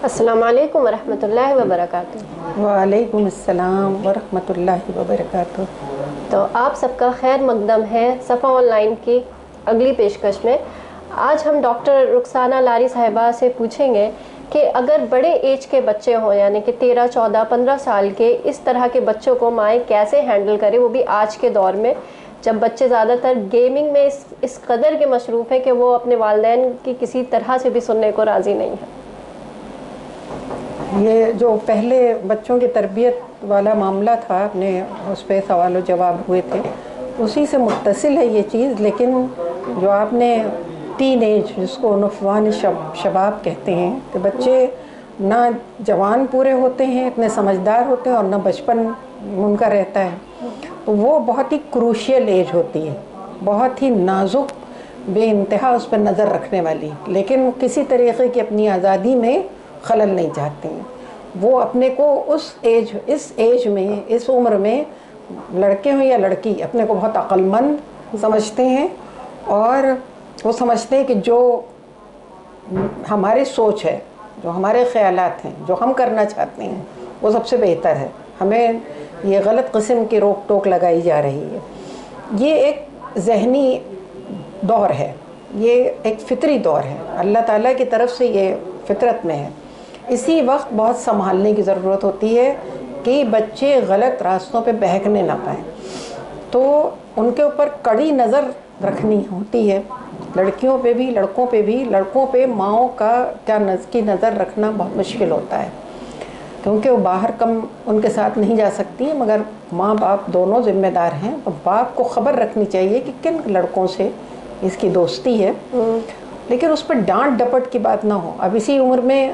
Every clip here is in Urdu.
السلام علیکم ورحمۃ اللہ وبرکاتہ۔ وعلیکم السلام ورحمۃ اللہ وبرکاتہ۔ تو آپ سب کا خیر مقدم ہے صفا آن لائن کی اگلی پیشکش میں۔ آج ہم ڈاکٹر رخسانہ لاری صاحبہ سے پوچھیں گے کہ اگر بڑے ایج کے بچے ہوں، یعنی کہ 13، 14، 15 سال کے، اس طرح کے بچوں کو مائیں کیسے ہینڈل کریں، وہ بھی آج کے دور میں جب بچے زیادہ تر گیمنگ میں اس قدر کے مصروف ہیں کہ وہ اپنے والدین کی کسی طرح سے بھی سننے کو راضی نہیں ہے۔ یہ جو پہلے بچوں کی تربیت والا معاملہ تھا، اپنے اس پہ سوال و جواب ہوئے تھے، اسی سے متصل ہے یہ چیز۔ لیکن جو آپ نے ٹین ایج، جس کو نوجوان شباب کہتے ہیں، کہ بچے نہ جوان پورے ہوتے ہیں، اتنے سمجھدار ہوتے ہیں، اور نہ بچپن ان کا رہتا ہے، تو وہ بہت ہی کروشیل ایج ہوتی ہے، بہت ہی نازک، بے انتہا اس پہ نظر رکھنے والی، لیکن کسی طریقے کی اپنی آزادی میں خلل نہیں چاہتے ہیں۔ وہ اپنے کو اس ایج میں، اس عمر میں، لڑکے ہوں یا لڑکی، اپنے کو بہت عقل مند سمجھتے ہیں، اور وہ سمجھتے ہیں کہ جو ہماری سوچ ہے، جو ہمارے خیالات ہیں، جو ہم کرنا چاہتے ہیں، وہ سب سے بہتر ہے۔ ہمیں یہ غلط قسم کی روک ٹوک لگائی جا رہی ہے۔ یہ ایک ذہنی دور ہے، یہ ایک فطری دور ہے، اللہ تعالیٰ کی طرف سے یہ فطرت میں ہے۔ اسی وقت بہت سنبھالنے کی ضرورت ہوتی ہے کہ بچے غلط راستوں پہ بہکنے نہ پائیں، تو ان کے اوپر کڑی نظر رکھنی ہوتی ہے، لڑکیوں پہ بھی، لڑکوں پہ بھی۔ لڑکوں پہ ماؤں کا کی نظر رکھنا بہت مشکل ہوتا ہے، کیونکہ وہ باہر کم ان کے ساتھ نہیں جا سکتی، مگر ماں باپ دونوں ذمہ دار ہیں۔ اور باپ کو خبر رکھنی چاہیے کہ کن لڑکوں سے اس کی دوستی ہے، لیکن اس پہ ڈانٹ ڈپٹ کی بات نہ ہو۔ اب اسی عمر میں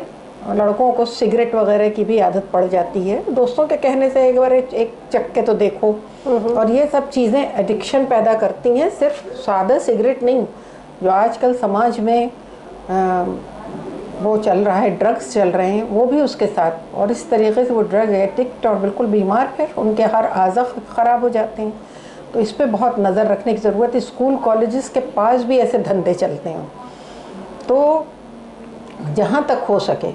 لڑکوں کو سگریٹ وغیرہ کی بھی عادت پڑ جاتی ہے، دوستوں کے کہنے سے ایک بار ایک چک کے تو دیکھو، اور یہ سب چیزیں ایڈکشن پیدا کرتی ہیں۔ صرف سادہ سگریٹ نہیں، جو آج کل سماج میں وہ چل رہا ہے، ڈرگس چل رہے ہیں، وہ بھی اس کے ساتھ، اور اس طریقے سے وہ ڈرگ ایڈکٹ اور بالکل بیمار، پھر ان کے ہر اعضاء خراب ہو جاتے ہیں۔ تو اس پہ بہت نظر رکھنے کی ضرورت ہے۔ اسکول کالجز کے پاس بھی ایسے دھندے چلتے ہیں، تو جہاں تک ہو سکے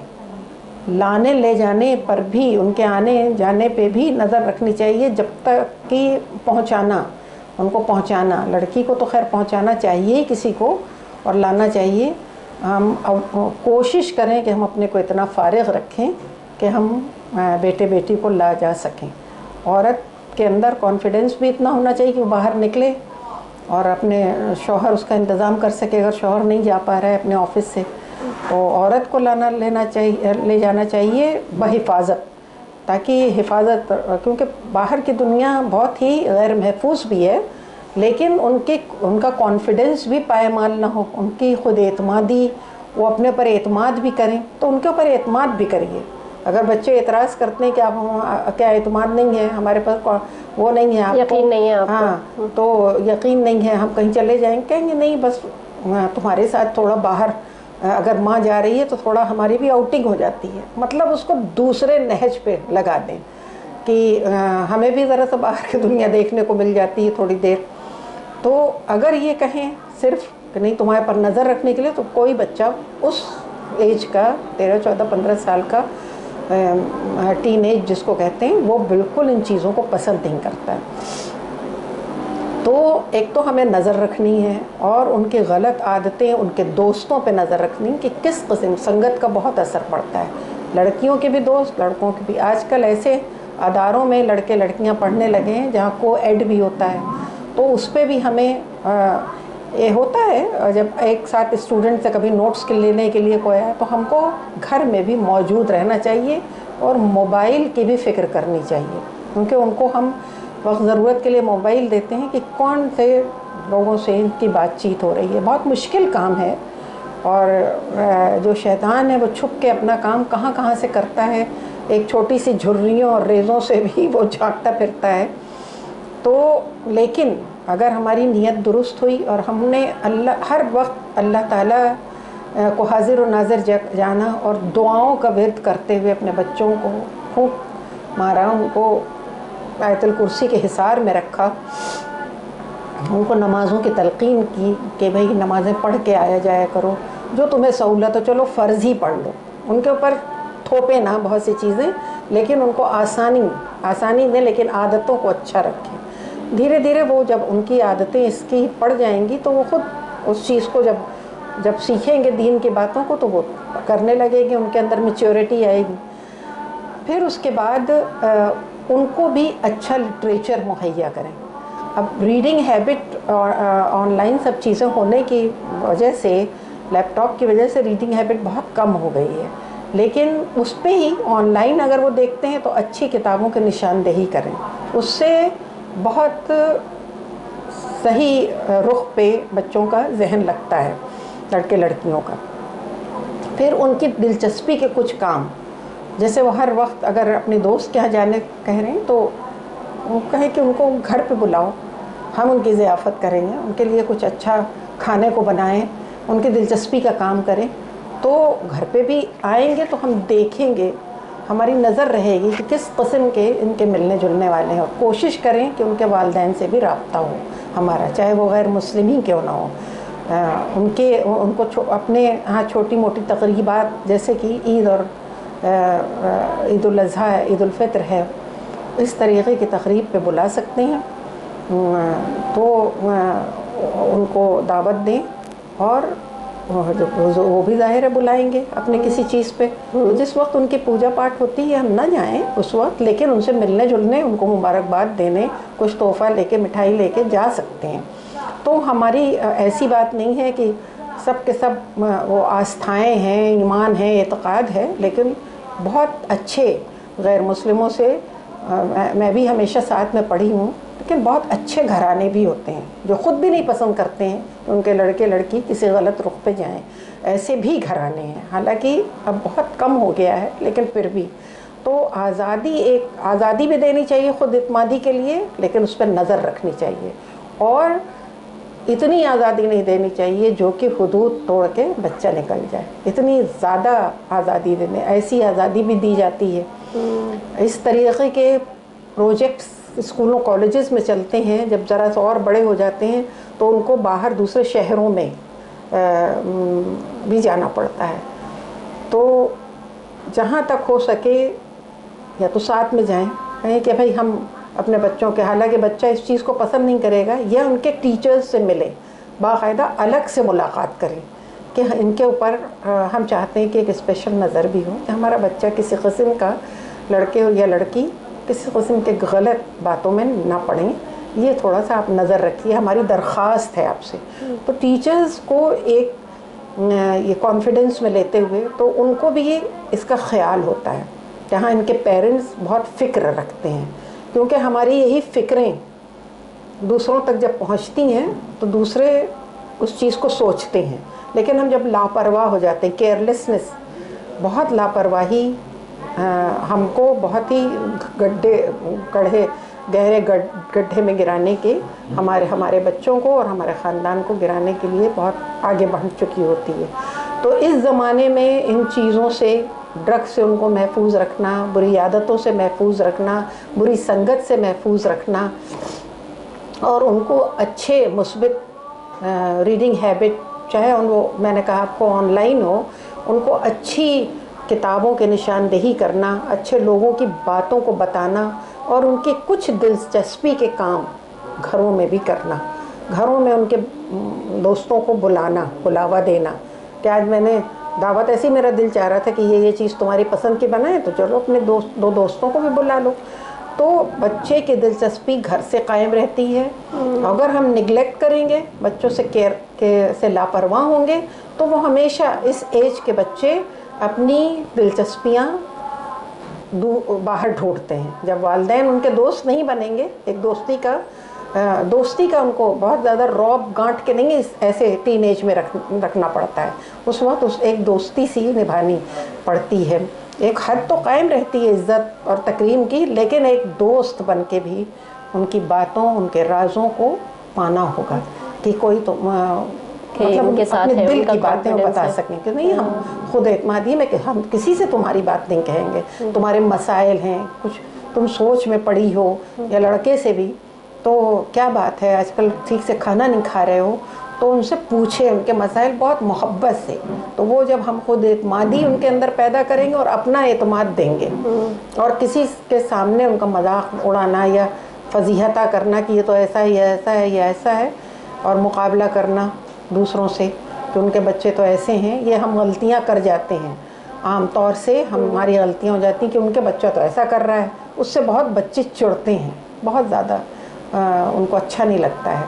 لانے لے جانے پر بھی، ان کے آنے جانے پہ بھی نظر رکھنی چاہیے، جب تک کہ پہنچانا، ان کو پہنچانا، لڑکی کو تو خیر پہنچانا چاہیے ہی کسی کو، اور لانا چاہیے۔ ہم کوشش کریں کہ ہم اپنے کو اتنا فارغ رکھیں کہ ہم بیٹے بیٹی کو لا جا سکیں۔ عورت کے اندر کانفیڈنس بھی اتنا ہونا چاہیے کہ وہ باہر نکلے اور اپنے شوہر اس کا انتظام کر سکے۔ اگر شوہر نہیں جا پا رہا ہے اپنے آفس سے، تو عورت کو لے جانا چاہیے بحفاظت، تاکہ حفاظت، کیونکہ باہر کی دنیا بہت ہی غیر محفوظ بھی ہے، لیکن ان کا کانفیڈنس بھی پائمال نہ ہو، ان کی خود اعتمادی، وہ اپنے پر اعتماد بھی کریں، تو ان کے اوپر اعتماد بھی کریے۔ اگر بچے اعتراض کرتے ہیں کہ آپ کیا اعتماد نہیں ہے، ہمارے پاس وہ نہیں ہے، آپ کو یقین نہیں ہے آپ کو، ہاں تو یقین نہیں ہے، ہم کہیں چلے جائیں، کہیں گے نہیں بس تمہارے ساتھ تھوڑا باہر، اگر ماں جا رہی ہے تو تھوڑا ہماری بھی آؤٹنگ ہو جاتی ہے، مطلب اس کو دوسرے نہج پہ لگا دیں کہ ہمیں بھی ذرا سا باہر کی دنیا دیکھنے کو مل جاتی ہے تھوڑی دیر۔ تو اگر یہ کہیں صرف کہ نہیں تمہارے پر نظر رکھنے کے لیے، تو کوئی بچہ اس ایج کا، 13، 14، 15 سال کا ٹین ایج جس کو کہتے ہیں، وہ بالکل ان چیزوں کو پسند نہیں کرتا ہے۔ تو ایک تو ہمیں نظر رکھنی ہے، اور ان کی غلط عادتیں، ان کے دوستوں پہ نظر رکھنی کہ کس قسم، سنگت کا بہت اثر پڑتا ہے، لڑکیوں کے بھی دوست، لڑکوں کے بھی۔ آج کل ایسے اداروں میں لڑکے لڑکیاں پڑھنے لگے ہیں جہاں کو ایڈ بھی ہوتا ہے، تو اس پہ بھی ہمیں یہ ہوتا ہے، جب ایک ساتھ اسٹوڈنٹ سے کبھی نوٹس لینے کے لیے کوئی آیا، تو ہم کو گھر میں بھی موجود رہنا چاہیے، اور موبائل کی بھی فکر کرنی چاہیے، کیونکہ ان کو ہم وقت ضرورت کے لیے موبائل دیتے ہیں کہ کون سے لوگوں سے ان کی بات چیت ہو رہی ہے۔ بہت مشکل کام ہے، اور جو شیطان ہے وہ چھپ کے اپنا کام کہاں کہاں سے کرتا ہے، ایک چھوٹی سی جھریوں اور ریزوں سے بھی وہ جھانکتا پھرتا ہے۔ تو لیکن اگر ہماری نیت درست ہوئی، اور ہم نے ہر وقت اللہ تعالیٰ کو حاضر و ناظر جانا، اور دعاؤں کا ورد کرتے ہوئے اپنے بچوں کو خوب مارا، ان کو آیت الکرسی کے حصار میں رکھا، ان کو نمازوں کی تلقین کی کہ بھئی نمازیں پڑھ کے آیا جایا کرو، جو تمہیں سہولت ہو، چلو فرض ہی پڑھ لو، ان کے اوپر تھوپے نہ بہت سی چیزیں, لیکن ان کو آسانی دیں, لیکن عادتوں کو اچھا رکھیں. دھیرے دھیرے وہ جب ان کی عادتیں اس کی پڑ جائیں گی تو وہ خود اس چیز کو جب سیکھیں گے دین کی باتوں کو تو وہ کرنے لگے گی, ان کے اندر میچیورٹی آئے گی. پھر اس کے بعد ان کو بھی اچھا لٹریچر مہیا کریں. اب ریڈنگ ہیبٹ آن لائن سب چیزیں ہونے کی وجہ سے, لیپ ٹاپ کی وجہ سے ریڈنگ ہیبٹ بہت کم ہو گئی ہے, لیکن اس پہ ہی آن لائن اگر وہ دیکھتے ہیں تو اچھی کتابوں کی نشاندہی کریں. اس سے بہت صحیح رخ پہ بچوں کا ذہن لگتا ہے, لڑکے لڑکیوں کا. پھر ان کی دلچسپی کے کچھ کام, جیسے وہ ہر وقت اگر اپنے دوست کے یہاں جانے کہہ رہے ہیں تو وہ کہیں کہ ان کو گھر پہ بلاؤ, ہم ان کی ضیافت کریں گے, ان کے لیے کچھ اچھا کھانے کو بنائیں, ان کی دلچسپی کا کام کریں. تو گھر پہ بھی آئیں گے تو ہم دیکھیں گے, ہماری نظر رہے گی کہ کس قسم کے ان کے ملنے جلنے والے ہیں, اور کوشش کریں کہ ان کے والدین سے بھی رابطہ ہو ہمارا, چاہے وہ غیر مسلم ہی کیوں نہ ہو. ان کو اپنے ہاں چھوٹی موٹی تقریبات جیسے کہ عید اور عید الاضحیٰ ہے, عید الفطر ہے, اس طریقے کی تقریب پہ بلا سکتے ہیں. تو ان کو دعوت دیں, اور وہ بھی ظاہر ہے بلائیں گے اپنے کسی چیز پہ. جس وقت ان کی پوجا پاٹ ہوتی ہے ہم نہ جائیں اس وقت, لیکن ان سے ملنے جلنے, ان کو مبارکباد دینے, کچھ تحفہ لے کے مٹھائی لے کے جا سکتے ہیں. تو ہماری ایسی بات نہیں ہے کہ سب کے سب وہ آستھائیں ہیں, ایمان ہیں, اعتقاد ہے, لیکن بہت اچھے غیر مسلموں سے میں بھی ہمیشہ ساتھ میں پڑھی ہوں, لیکن بہت اچھے گھرانے بھی ہوتے ہیں جو خود بھی نہیں پسند کرتے ہیں کہ ان کے لڑکے لڑکی کسی غلط رخ پہ جائیں. ایسے بھی گھرانے ہیں, حالانکہ اب بہت کم ہو گیا ہے, لیکن پھر بھی. تو آزادی بھی دینی چاہیے خود اعتمادی کے لیے, لیکن اس پہ نظر رکھنی چاہیے, اور اتنی آزادی نہیں دینی چاہیے جو کہ حدود توڑ کے بچہ نکل جائے. اتنی زیادہ آزادی دینے, ایسی آزادی بھی دی جاتی ہے. اس طریقے کے پروجیکٹس اسکولوں کالجز میں چلتے ہیں. جب ذرا سا اور بڑے ہو جاتے ہیں تو ان کو باہر دوسرے شہروں میں بھی جانا پڑتا ہے. تو جہاں تک ہو سکے یا تو ساتھ میں جائیں, کہیں کہ بھائی ہم اپنے بچوں کے, حالانکہ بچہ اس چیز کو پسند نہیں کرے گا, یا ان کے ٹیچرز سے ملیں, باقاعدہ الگ سے ملاقات کریں کہ ان کے اوپر ہم چاہتے ہیں کہ ایک اسپیشل نظر بھی ہو کہ ہمارا بچہ کسی قسم کا, لڑکے یا لڑکی کسی قسم کے غلط باتوں میں نہ پڑیں. یہ تھوڑا سا آپ نظر رکھیے, ہماری درخواست ہے آپ سے. تو ٹیچرز کو ایک یہ کانفیڈنس میں لیتے ہوئے تو ان کو بھی اس کا خیال ہوتا ہے, جہاں ان کے پیرنٹس بہت فکر رکھتے ہیں, کیونکہ ہماری یہی فکریں دوسروں تک جب پہنچتی ہیں تو دوسرے اس چیز کو سوچتے ہیں. لیکن ہم جب لاپرواہ ہو جاتے ہیں, کیئرلیسنس, بہت لاپرواہی ہم کو بہت ہی گہرے گڈھے میں گرانے کے, ہمارے بچوں کو اور ہمارے خاندان کو گرانے کے لیے بہت آگے بڑھ چکی ہوتی ہے. تو اس زمانے میں ان چیزوں سے, ڈرگ سے ان کو محفوظ رکھنا, بری عادتوں سے محفوظ رکھنا, بری سنگت سے محفوظ رکھنا, اور ان کو اچھے مثبت ریڈنگ ہیبٹ, چاہے میں نے کہا آپ کو آن لائن ہو, ان کو اچھی کتابوں کے نشاندہی کرنا, اچھے لوگوں کی باتوں کو بتانا, اور ان کے کچھ دلچسپی کے کام گھروں میں بھی کرنا. گھروں میں ان کے دوستوں کو بلاوا دینا کہ آج میں نے دعوت, ایسی میرا دل چاہ رہا تھا کہ یہ چیز تمہاری پسند کی بنائیں, تو چلو اپنے دو دوستوں کو بھی بلا لو. تو بچے کی دلچسپی گھر سے قائم رہتی ہے. اگر ہم نگلیکٹ کریں گے, بچوں سے کیئر سے لاپرواہ ہوں گے, تو وہ ہمیشہ اس ایج کے بچے اپنی دلچسپیاں باہر ڈھونڈتے ہیں. جب والدین ان کے دوست نہیں بنیں گے, ایک دوستی کا ان کو بہت زیادہ رعب گانٹ کے نہیں ایسے ٹین ایج میں رکھنا پڑتا ہے. اس وقت ایک دوستی سی نبھانی پڑتی ہے. ایک حد تو قائم رہتی ہے عزت اور تکریم کی, لیکن ایک دوست بن کے بھی ان کی باتوں, ان کے رازوں کو پانا ہوگا کہ کوئی تو مطلب اپنے دل کی باتیں بتا سکیں کہ نہیں, ہم خود اعتمادی میں کہ ہم کسی سے تمہاری بات نہیں کہیں گے, تمہارے مسائل ہیں, کچھ تم سوچ میں پڑی ہو, یا لڑکے سے بھی تو کیا بات ہے آج کل ٹھیک سے کھانا نہیں کھا رہے ہو, تو ان سے پوچھیں ان کے مسائل بہت محبت سے، تو وہ جب ہم خود اعتمادی ان کے اندر پیدا کریں گے اور اپنا اعتماد دیں گے، اور کسی کے سامنے ان کا مذاق اڑانا یا فضیحتہ کرنا کہ یہ تو ایسا ہے، یہ ایسا ہے، یہ ایسا ہے، اور مقابلہ کرنا دوسروں سے کہ ان کے بچے تو ایسے ہیں، یہ ہم غلطیاں کر جاتے ہیں عام طور سے، ہماری غلطیاں ہو جاتی ہیں کہ ان کے بچہ تو ایسا کر رہا ہے، اس سے بہت بچے چڑھتے ہیں، بہت زیادہ ان کو اچھا نہیں لگتا ہے،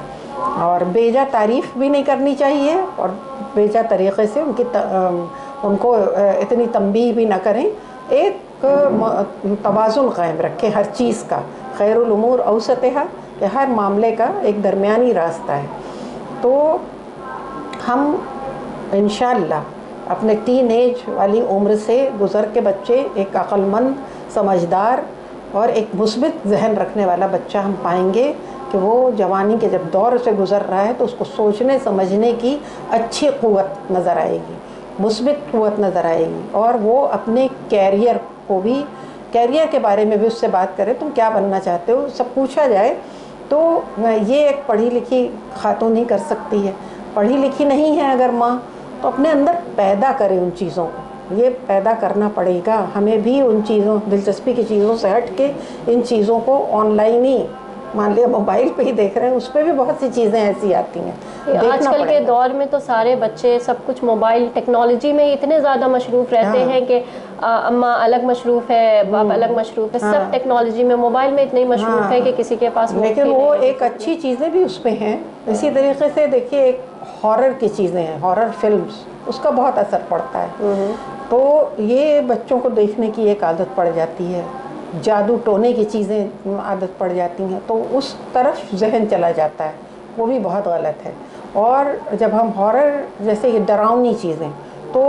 اور بیجا تعریف بھی نہیں کرنی چاہیے، اور بیجا طریقے سے ان کو اتنی تنبیہ بھی نہ کریں، ایک توازن قائم رکھیں ہر چیز کا، خیر الامور اوسطھا، کہ ہر معاملے کا ایک درمیانی راستہ ہے۔ تو ہم انشاءاللہ اپنے ٹین ایج والی عمر سے گزر کے بچے ایک عقل مند، سمجھدار اور ایک مثبت ذہن رکھنے والا بچہ ہم پائیں گے کہ وہ جوانی کے جب دور سے گزر رہا ہے تو اس کو سوچنے سمجھنے کی اچھی قوت نظر آئے گی، مثبت قوت نظر آئے گی، اور وہ اپنے کیریئر کو بھی، کیریئر کے بارے میں بھی اس سے بات کرے، تم کیا بننا چاہتے ہو، سب پوچھا جائے تو یہ ایک پڑھی لکھی خاتون ہی کر سکتی ہے۔ پڑھی لکھی نہیں ہے اگر ماں تو اپنے اندر پیدا کرے ان چیزوں کو، یہ پیدا کرنا پڑے گا ہمیں بھی، ان چیزوں، دلچسپی کی چیزوں سے ہٹ کے ان چیزوں کو آن لائن ہی، مان لیا موبائل پہ ہی دیکھ رہے ہیں، اس پہ بھی بہت سی چیزیں ایسی آتی ہیں، آج کل کے دور میں تو سارے بچے سب کچھ موبائل ٹیکنالوجی میں اتنے زیادہ مصروف رہتے ہیں کہ اماں الگ مصروف ہے، باپ الگ مصروف ہے، سب ٹیکنالوجی میں، موبائل میں اتنے مصروف ہے کہ کسی کے پاس لیکن وہ ایک اچھی چیزیں بھی اس پہ ہیں۔ اسی طریقے سے دیکھیے ایک ہارر کی چیزیں ہیں، ہارر فلمز، اس کا بہت اثر پڑتا ہے، تو یہ بچوں کو دیکھنے کی ایک عادت پڑ جاتی ہے، جادو ٹونے کی چیزیں عادت پڑ جاتی ہیں، تو اس طرف ذہن چلا جاتا ہے، وہ بھی بہت غلط ہے۔ اور جب ہم ہارر جیسے یہ ڈراؤنی چیزیں، تو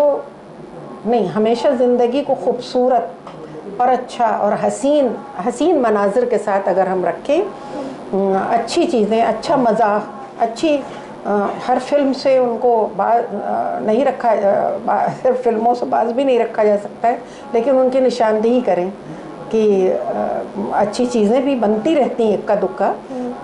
نہیں، ہمیشہ زندگی کو خوبصورت اور اچھا اور حسین مناظر کے ساتھ اگر ہم رکھیں، اچھی چیزیں، اچھا مزاح، اچھی، ہر فلم سے ان کو باز نہیں رکھا، صرف فلموں سے باز بھی نہیں رکھا جا سکتا ہے، لیکن ان کی نشاندہی کریں کہ اچھی چیزیں بھی بنتی رہتی ہیں اکا دکا،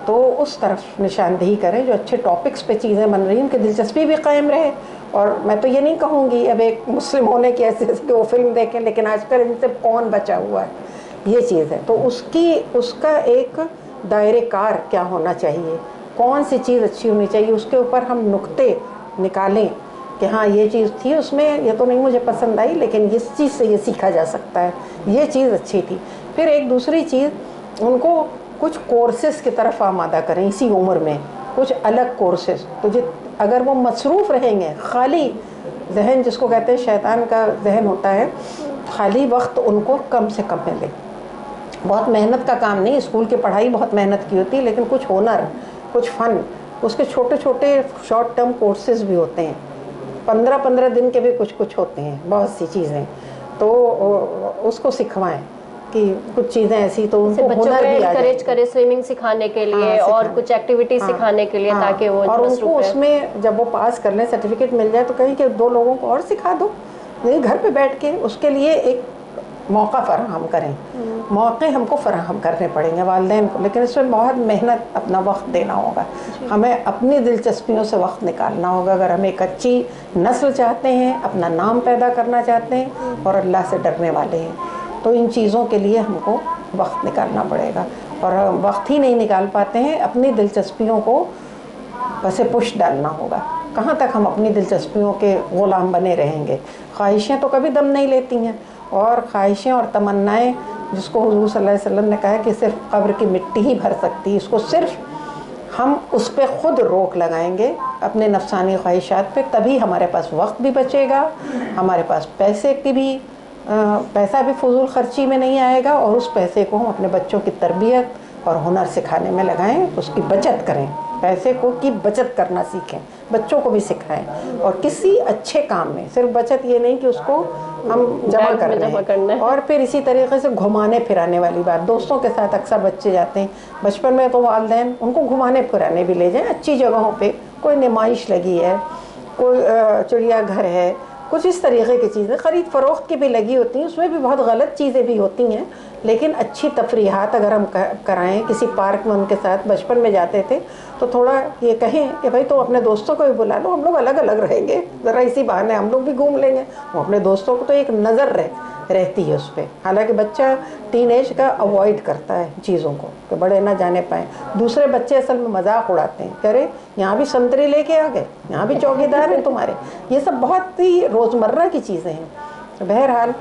تو اس طرف نشاندہی کریں، جو اچھے ٹاپکس پہ چیزیں بن رہی ہیں ان کی دلچسپی بھی قائم رہے۔ اور میں تو یہ نہیں کہوں گی اب ایک مسلم ہونے کی ایسے کہ وہ فلم دیکھیں، لیکن آج کل ان سے کون بچا ہوا ہے، یہ چیز ہے، تو اس کا ایک دائرے کار کیا ہونا چاہیے، کون سی چیز اچھی ہونی چاہیے، اس کے اوپر ہم نقطے نکالیں کہ ہاں یہ چیز تھی اس میں، یہ تو نہیں مجھے پسند آئی، لیکن اس چیز سے یہ سیکھا جا سکتا ہے، یہ چیز اچھی تھی۔ پھر ایک دوسری چیز، ان کو کچھ کورسز کی طرف آمادہ کریں اسی عمر میں، کچھ الگ کورسز، تو اگر وہ مصروف رہیں گے، خالی ذہن جس کو کہتے ہیں شیطان کا ذہن ہوتا ہے، خالی وقت ان کو کم سے کم ملے، بہت محنت کا کام نہیں، اسکول کی پڑھائی بہت محنت کی ہوتی ہے، لیکن کچھ ہنر، کچھ فن، اس کے چھوٹے چھوٹے شارٹ ٹرم کورسز بھی ہوتے ہیں، 15 دن کے بھی کچھ ہوتے ہیں، بہت سی چیزیں، تو اس کو سکھوائیں کہ کچھ چیزیں ایسی تو ان کو ہنر بھی آ جائے، انکریج کرے سوئمنگ سکھانے کے لیے اور کچھ ایکٹیویٹیز سکھانے کے لیے، تاکہ وہ اور ان کو اس میں جب وہ پاس کر لیں، سرٹیفکیٹ مل جائے، تو کہیں کہ 2 لوگوں کو اور سکھا دو، نہیں گھر پہ بیٹھ کے، اس کے لیے ایک موقع فراہم کریں، موقع ہم کو فراہم کرنے پڑیں گے والدین کو، لیکن اس میں بہت محنت، اپنا وقت دینا ہوگا، ہمیں اپنی دلچسپیوں سے وقت نکالنا ہوگا، اگر ہم ایک اچھی نسل چاہتے ہیں، اپنا نام پیدا کرنا چاہتے ہیں اور اللہ سے ڈرنے والے ہیں، تو ان چیزوں کے لیے ہم کو وقت نکالنا پڑے گا، اور وقت ہی نہیں نکال پاتے ہیں، اپنی دلچسپیوں کو بس پش ڈالنا ہوگا، کہاں تک ہم اپنی دلچسپیوں کے غلام بنے رہیں گے، خواہشیں تو کبھی دم نہیں لیتی ہیں، اور خواہشیں اور تمنائیں جس کو حضور صلی اللہ علیہ وسلم نے کہا ہے کہ صرف قبر کی مٹی ہی بھر سکتی ہے، اس کو صرف ہم اس پہ خود روک لگائیں گے اپنے نفسانی خواہشات پہ، تبھی ہمارے پاس وقت بھی بچے گا، ہمارے پاس پیسہ بھی فضول خرچی میں نہیں آئے گا، اور اس پیسے کو ہم اپنے بچوں کی تربیت اور ہنر سکھانے میں لگائیں، اس کی بچت کریں، پیسے کی بچت کرنا سیکھیں، بچوں کو بھی سکھائیں، اور کسی اچھے کام میں، صرف بچت یہ نہیں کہ اس کو ہم جمع کر رہے ہیں، اور پھر اسی طریقے سے گھمانے پھرانے والی بات، دوستوں کے ساتھ اکثر بچے جاتے ہیں بچپن میں، تو والدین ان کو گھمانے پھرانے بھی لے جائیں اچھی جگہوں پہ، کوئی نمائش لگی ہے، کوئی چڑیا گھر ہے، کچھ اس طریقے کی چیزیں، خرید فروخت کی بھی لگی ہوتی ہیں، اس میں بھی بہت غلط چیزیں بھی ہوتی ہیں، لیکن اچھی تفریحات اگر ہم کرائیں کسی پارک میں ان کے ساتھ. بچپن میں جاتے تھے تو تھوڑا یہ کہیں کہ بھائی تو اپنے دوستوں کو بھی بلا لو, ہم لوگ الگ الگ رہیں گے, ذرا اسی بہانے ہم لوگ بھی گھوم لیں گے. وہ اپنے دوستوں کو تو ایک نظر رہتی ہے اس پہ. حالانکہ بچہ ٹین ایج کا اوائڈ کرتا ہے چیزوں کو کہ بڑے نہ جانے پائیں. دوسرے بچے اصل میں مذاق اڑاتے ہیں, کہہ رہے یہاں بھی سنتری لے کے آ گئے, یہاں بھی چوکی دار ہیں تمہارے. یہ سب بہت ہی روزمرہ کی چیزیں ہیں. بہرحال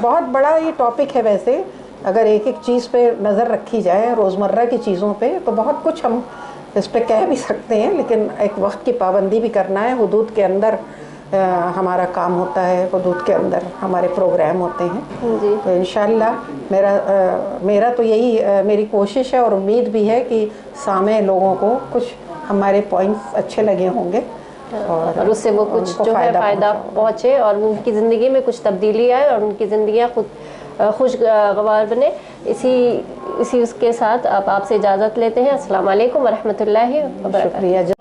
بہت بڑا یہ ٹاپک ہے ویسے. اگر ایک ایک چیز پہ نظر رکھی جائے روزمرہ کی چیزوں پہ تو بہت کچھ ہم اس پہ کہہ بھی سکتے ہیں, لیکن ایک وقت کی پابندی بھی کرنا ہے. حدود کے اندر ہمارا کام ہوتا ہے, حدود کے اندر ہمارے پروگرام ہوتے ہیں. جی. تو انشاءاللہ میرا تو یہی میری کوشش ہے اور امید بھی ہے کہ سامع لوگوں کو کچھ ہمارے پوائنٹس اچھے لگے ہوں گے اور اس سے وہ کچھ جو ہے فائدہ پہنچے اور ان کی زندگی میں کچھ تبدیلی آئے اور ان کی زندگیاں خود خوشگوار بنے. اسی اس کے ساتھ آپ سے اجازت لیتے ہیں. السلام علیکم ورحمۃ اللہ وبرکاتہ. شکریہ.